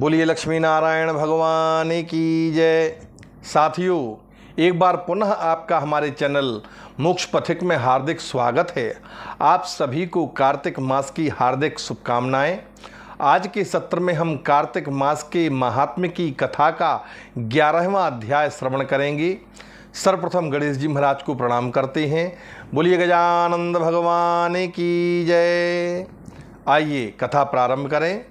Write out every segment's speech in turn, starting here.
बोलिए लक्ष्मी नारायण भगवान की जय। साथियों, एक बार पुनः आपका हमारे चैनल मोक्ष पथिक में हार्दिक स्वागत है। आप सभी को कार्तिक मास की हार्दिक शुभकामनाएं। आज के सत्र में हम कार्तिक मास के महात्म्य की कथा का 11वां अध्याय श्रवण करेंगे। सर्वप्रथम गणेश जी महाराज को प्रणाम करते हैं। बोलिए गजानंद भगवान की जय। आइए कथा प्रारंभ करें।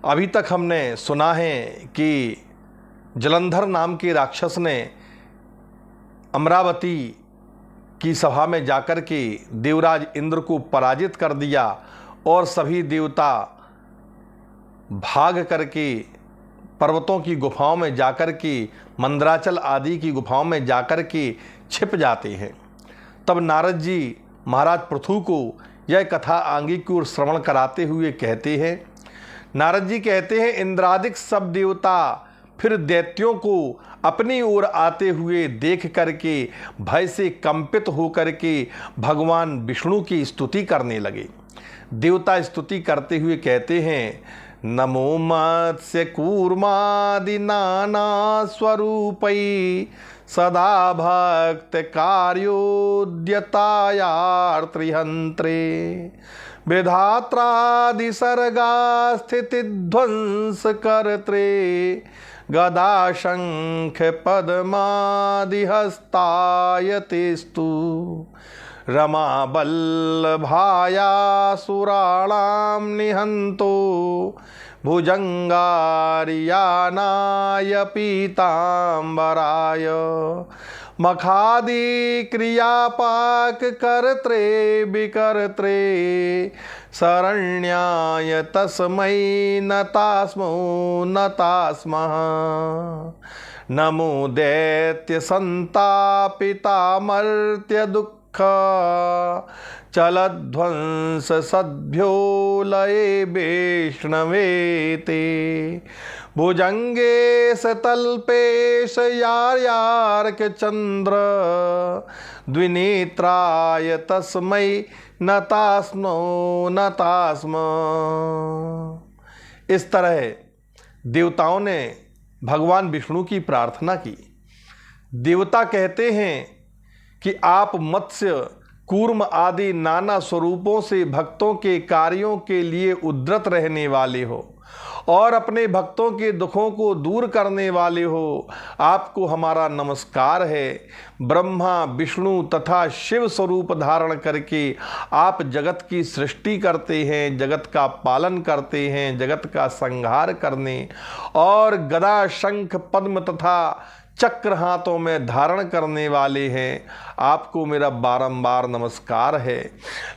अभी तक हमने सुना है कि जलंधर नाम के राक्षस ने अमरावती की सभा में जाकर के देवराज इंद्र को पराजित कर दिया और सभी देवता भाग करके पर्वतों की गुफाओं में जाकर के मंदराचल आदि की गुफाओं में जाकर के छिप जाते हैं। तब नारद जी महाराज पृथु को यह कथा आगे की ओर श्रवण कराते हुए कहते हैं। नारद जी कहते हैं, इंद्रादिक सब देवता फिर दैत्यों को अपनी ओर आते हुए देख करके भय से कंपित होकर के भगवान विष्णु की स्तुति करने लगे। देवता स्तुति करते हुए कहते हैं, नमो मत्स्य कूर्मादि नाना स्वरूपै सदा भक्त कार्योद्यतायार्त्रिहन्त्रे विधात्रादि सर्गा स्थिति ध्वंस करत्रे गदा शंख पद्मादि हस्तायतेस्तु रमा बल्लभायासुराणां निहंतो भुजंगारियानाय पीतांबराय मखादि क्रियापाक करत्रे विकर्त्रे शरण्याय तस्मै नतास्मो नतास्मः नमो दैत्य संतापितामर्त्य दुःख चलध्वंस सद्भ्यो लये वैष्णवे ते भुजंगे सतल्पेश यार्यार्क चंद्र द्विनेत्राय तस्मै नतास्मो नतास्म। इस तरह देवताओं ने भगवान विष्णु की प्रार्थना की। देवता कहते हैं कि आप मत्स्य कूर्म आदि नाना स्वरूपों से भक्तों के कार्यों के लिए उद्यत रहने वाले हो और अपने भक्तों के दुखों को दूर करने वाले हो। आपको हमारा नमस्कार है। ब्रह्मा विष्णु तथा शिव स्वरूप धारण करके आप जगत की सृष्टि करते हैं, जगत का पालन करते हैं, जगत का संहार करने और गदा शंख पद्म तथा चक्र हाथों में धारण करने वाले हैं। आपको मेरा बारंबार नमस्कार है।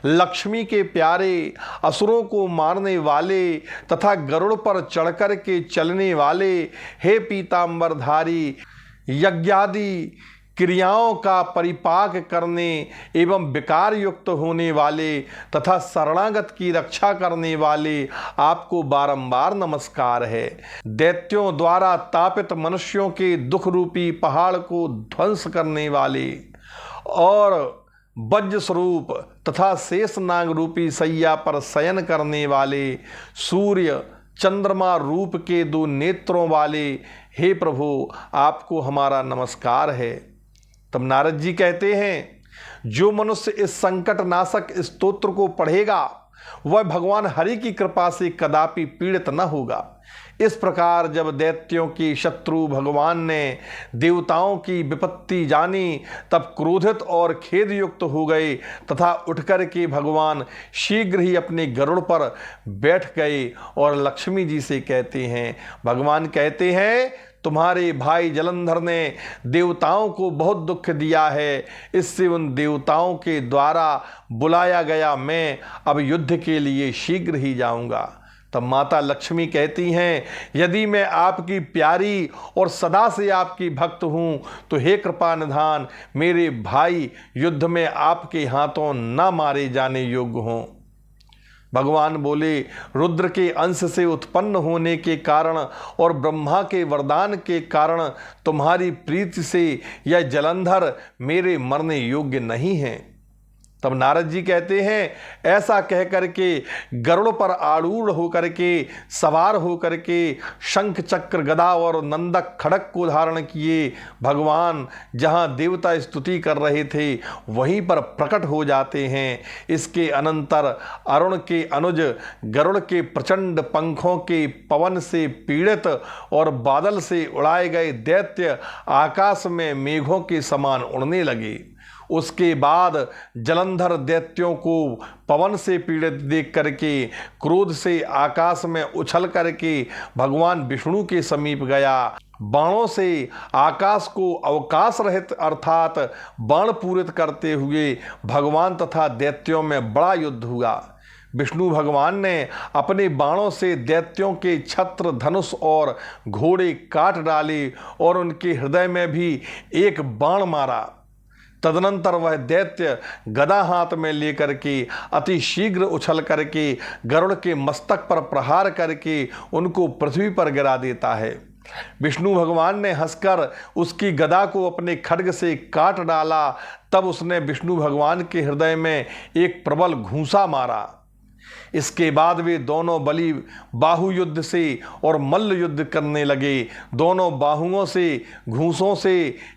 लक्ष्मी के प्यारे, असुरों को मारने वाले तथा गरुड़ पर चढ़कर के चलने वाले, हे पीतांबरधारी, यज्ञादि क्रियाओं का परिपाक करने एवं विकार युक्त होने वाले तथा शरणागत की रक्षा करने वाले, आपको बारंबार नमस्कार है। दैत्यों द्वारा तापित मनुष्यों के दुख रूपी पहाड़ को ध्वंस करने वाले और वज्र स्वरूप तथा शेषनाग रूपी सैया पर शयन करने वाले, सूर्य चंद्रमा रूप के 2 नेत्रों वाले, हे प्रभु आपको हमारा नमस्कार है। तब नारद जी कहते हैं, जो मनुष्य इस संकट नाशक स्तोत्र को पढ़ेगा वह भगवान हरि की कृपा से कदापि पीड़ित न होगा। इस प्रकार जब दैत्यों की शत्रु भगवान ने देवताओं की विपत्ति जानी तब क्रोधित और खेद युक्त हो गए तथा उठकर के भगवान शीघ्र ही अपने गरुड़ पर बैठ गए और लक्ष्मी जी से कहते हैं, भगवान कहते हैं, तुम्हारे भाई जलंधर ने देवताओं को बहुत दुख दिया है, इससे उन देवताओं के द्वारा बुलाया गया मैं अब युद्ध के लिए शीघ्र ही जाऊंगा। तब माता लक्ष्मी कहती हैं, यदि मैं आपकी प्यारी और सदा से आपकी भक्त हूँ तो हे कृपा निधान, मेरे भाई युद्ध में आपके हाथों न मारे जाने योग्य हों। भगवान बोले, रुद्र के अंश से उत्पन्न होने के कारण और ब्रह्मा के वरदान के कारण तुम्हारी प्रीति से यह जलंधर मेरे मरने योग्य नहीं है। तब नारद जी कहते हैं, ऐसा कह करके गरुड़ पर आरूढ़ होकर के सवार होकर के शंख चक्र गदा और नंदक खड़क को धारण किए भगवान जहाँ देवता स्तुति कर रहे थे वहीं पर प्रकट हो जाते हैं। इसके अनंतर अरुण के अनुज गरुड़ के प्रचंड पंखों के पवन से पीड़ित और बादल से उड़ाए गए दैत्य आकाश में मेघों के समान उड़ने लगे। उसके बाद जलंधर दैत्यों को पवन से पीड़ित देख करके क्रोध से आकाश में उछल करके भगवान विष्णु के समीप गया। बाणों से आकाश को अवकाश रहित अर्थात बाण पूरित करते हुए भगवान तथा दैत्यों में बड़ा युद्ध हुआ। विष्णु भगवान ने अपने बाणों से दैत्यों के छत्र धनुष और घोड़े काट डाले और उनके हृदय में भी एक बाण मारा। तदनंतर वह दैत्य गदा हाथ में लेकर के अति शीघ्र उछल करके गरुड़ के मस्तक पर प्रहार करके उनको पृथ्वी पर गिरा देता है। विष्णु भगवान ने हंसकर उसकी गदा को अपने खड्ग से काट डाला। तब उसने विष्णु भगवान के हृदय में एक प्रबल घूंसा मारा। इसके बाद वे दोनों बलि बाहु युद्ध से और मल्ल युद्ध करने लगे। दोनों बाहुओं से घूंसों से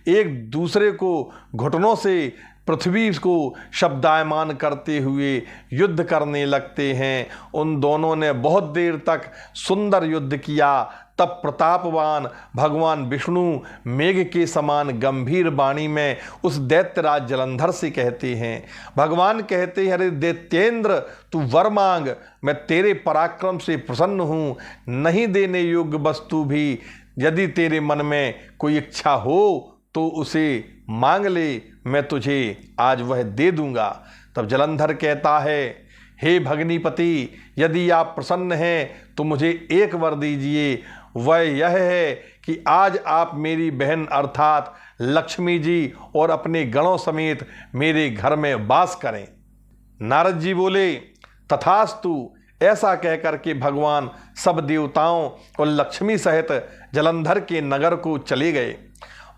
एक दूसरे को घुटनों से पृथ्वी को शब्दायमान करते हुए युद्ध करने लगते हैं। उन दोनों ने बहुत देर तक सुंदर युद्ध किया। तब प्रतापवान भगवान विष्णु मेघ के समान गंभीर वाणी में उस दैत्यराज जलंधर से कहते हैं, भगवान कहते हैं, अरे दैत्येंद्र तू वर मांग, मैं तेरे पराक्रम से प्रसन्न हूँ। नहीं देने योग्य वस्तु भी यदि तेरे मन में कोई इच्छा हो तो उसे मांग ले, मैं तुझे आज वह दे दूंगा। तब जलंधर कहता है, हे भगनीपति, यदि आप प्रसन्न हैं तो मुझे एक वर दीजिए। वह यह है कि आज आप मेरी बहन अर्थात लक्ष्मी जी और अपने गणों समेत मेरे घर में वास करें। नारद जी बोले, तथास्तु। ऐसा कहकर के भगवान सब देवताओं और लक्ष्मी सहित जलंधर के नगर को चले गए।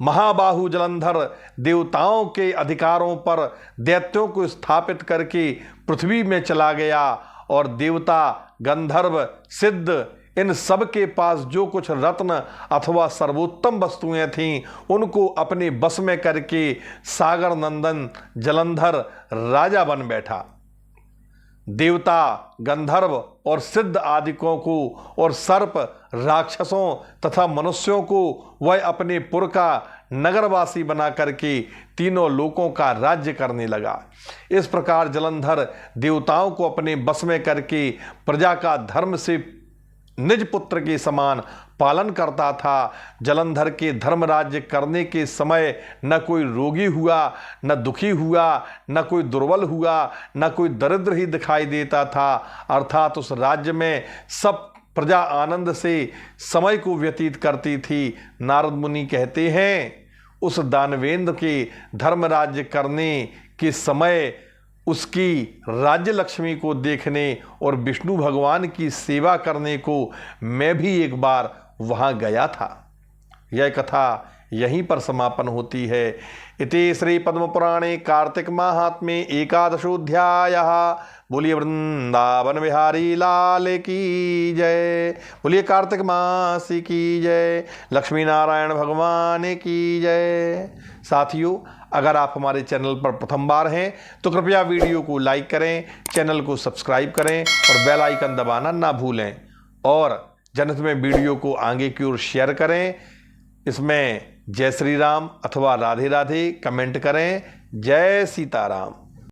महाबाहु जलंधर देवताओं के अधिकारों पर दैत्यों को स्थापित करके पृथ्वी में चला गया और देवता गंधर्व सिद्ध इन सब के पास जो कुछ रत्न अथवा सर्वोत्तम वस्तुएं थीं उनको अपने बस में करके सागर नंदन जलंधर राजा बन बैठा। देवता गंधर्व और सिद्ध आदिकों को और सर्प राक्षसों तथा मनुष्यों को वह अपने पुर का नगरवासी बना करके तीनों लोकों का राज्य करने लगा। इस प्रकार जलंधर देवताओं को अपने बस में करके प्रजा का धर्म से निज पुत्र के समान पालन करता था। जलंधर के धर्म राज्य करने के समय न कोई रोगी हुआ, न दुखी हुआ, न कोई दुर्बल हुआ, न कोई दरिद्र ही दिखाई देता था। अर्थात उस राज्य में सब प्रजा आनंद से समय को व्यतीत करती थी। नारद मुनि कहते हैं, उस दानवेंद्र के धर्म राज्य करने के समय उसकी राज्य लक्ष्मी को देखने और विष्णु भगवान की सेवा करने को मैं भी एक बार वहाँ गया था। यह कथा यहीं पर समापन होती है। इति श्री पद्म पुराणे कार्तिक माहात्म्ये एकादशोऽध्यायः। बोलिए वृंदावन बिहारी लाल की जय। बोलिए कार्तिक मास की जय। लक्ष्मी नारायण भगवान की जय। साथियों, अगर आप हमारे चैनल पर प्रथम बार हैं तो कृपया वीडियो को लाइक करें, चैनल को सब्सक्राइब करें और बेल आइकन दबाना ना भूलें और जनहित में वीडियो को आगे की ओर शेयर करें। इसमें जय श्री राम अथवा राधे राधे कमेंट करें। जय सीताराम।